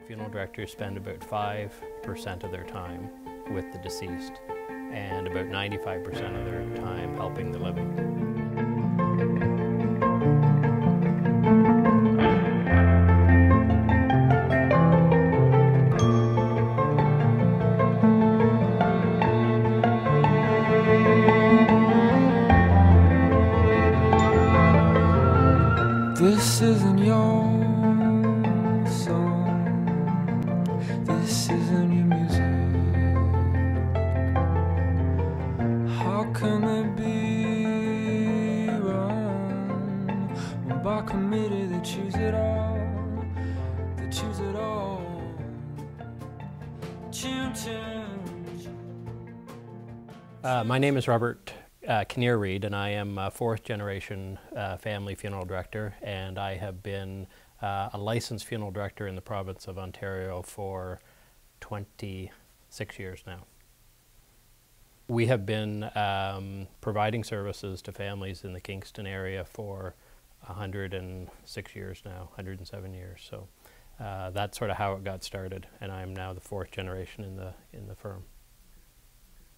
Funeral directors spend about 5% of their time with the deceased and about 95% of their time helping the living. This isn't your song, this isn't your music. How can it be wrong when by committee they choose it all, they choose it all. Chim chim. My name is Robert Kinnear-Reid, and I am a fourth generation family funeral director, and I have been a licensed funeral director in the province of Ontario for 26 years now. We have been providing services to families in the Kingston area for 106 years now, 107 years. So that's sort of how it got started, and I am now the fourth generation in the firm.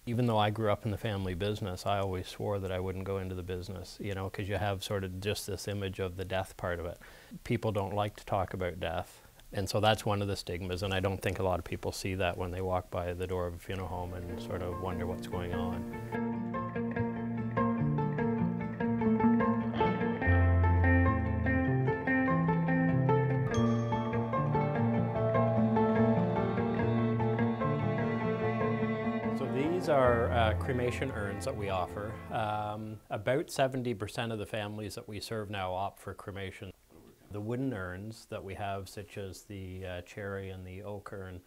Even though I grew up in the family business, I always swore that I wouldn't go into the business, you know, because you have sort of just this image of the death part of it. People don't like to talk about death, and so that's one of the stigmas, and I don't think a lot of people see that when they walk by the door of a funeral home and sort of wonder what's going on. These are cremation urns that we offer. About 70% of the families that we serve now opt for cremation. The wooden urns that we have, such as the cherry and the oak urn,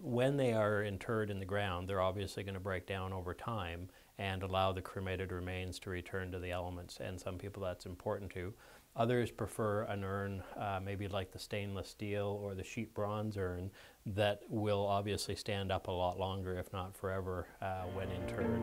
when they are interred in the ground, they're obviously going to break down over time and allow the cremated remains to return to the elements, and some people that's important to. Others prefer an urn, maybe like the stainless steel or the sheet bronze urn, that will obviously stand up a lot longer, if not forever, when interred.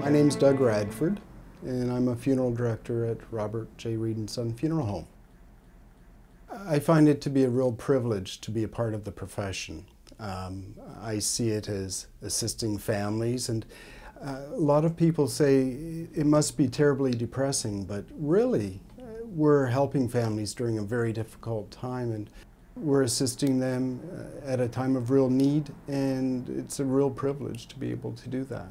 My name's Doug Radford, and I'm a funeral director at Robert J. Reid & Son Funeral Home. I find it to be a real privilege to be a part of the profession. I see it as assisting families, and a lot of people say it must be terribly depressing, but really we're helping families during a very difficult time, and we're assisting them at a time of real need, and it's a real privilege to be able to do that.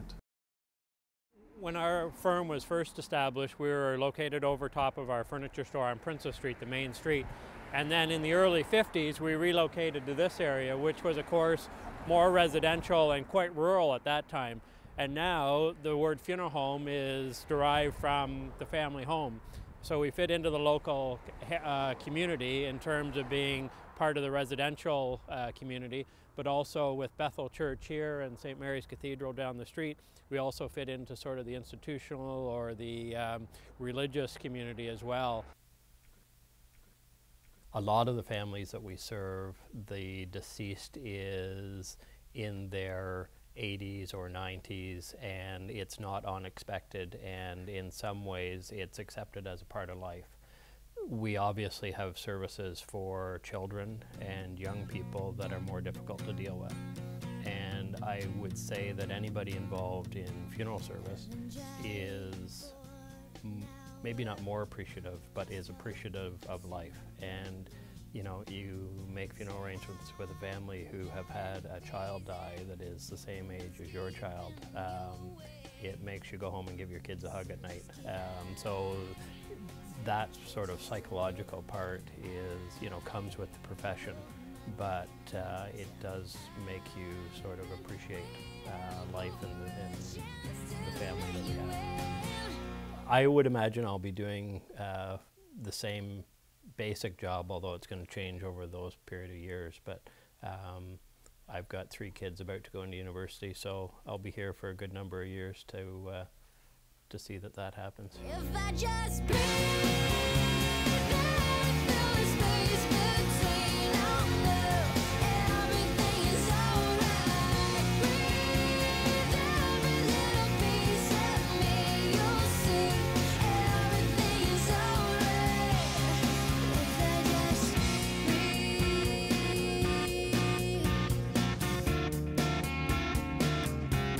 When our firm was first established, we were located over top of our furniture store on Princess Street, the main street. And then in the early 50s, we relocated to this area, which was, of course, more residential and quite rural at that time. And now the word funeral home is derived from the family home. So we fit into the local community in terms of being part of the residential community, but also with Bethel Church here and St. Mary's Cathedral down the street, we also fit into sort of the institutional or the religious community as well. A lot of the families that we serve, the deceased is in their 80s or 90s, and it's not unexpected, and in some ways it's accepted as a part of life. We obviously have services for children and young people that are more difficult to deal with. And I would say that anybody involved in funeral service is maybe not more appreciative, but is appreciative of life. And you know, you make funeral arrangements with a family who have had a child die that is the same age as your child. It makes you go home and give your kids a hug at night. So that sort of psychological part is, you know, comes with the profession, but it does make you sort of appreciate life and the family that we have. I would imagine I'll be doing the same basic job, although it's going to change over those period of years. But I've got 3 kids about to go into university, so I'll be here for a good number of years to see that that happens. If I just breathe, fill the space.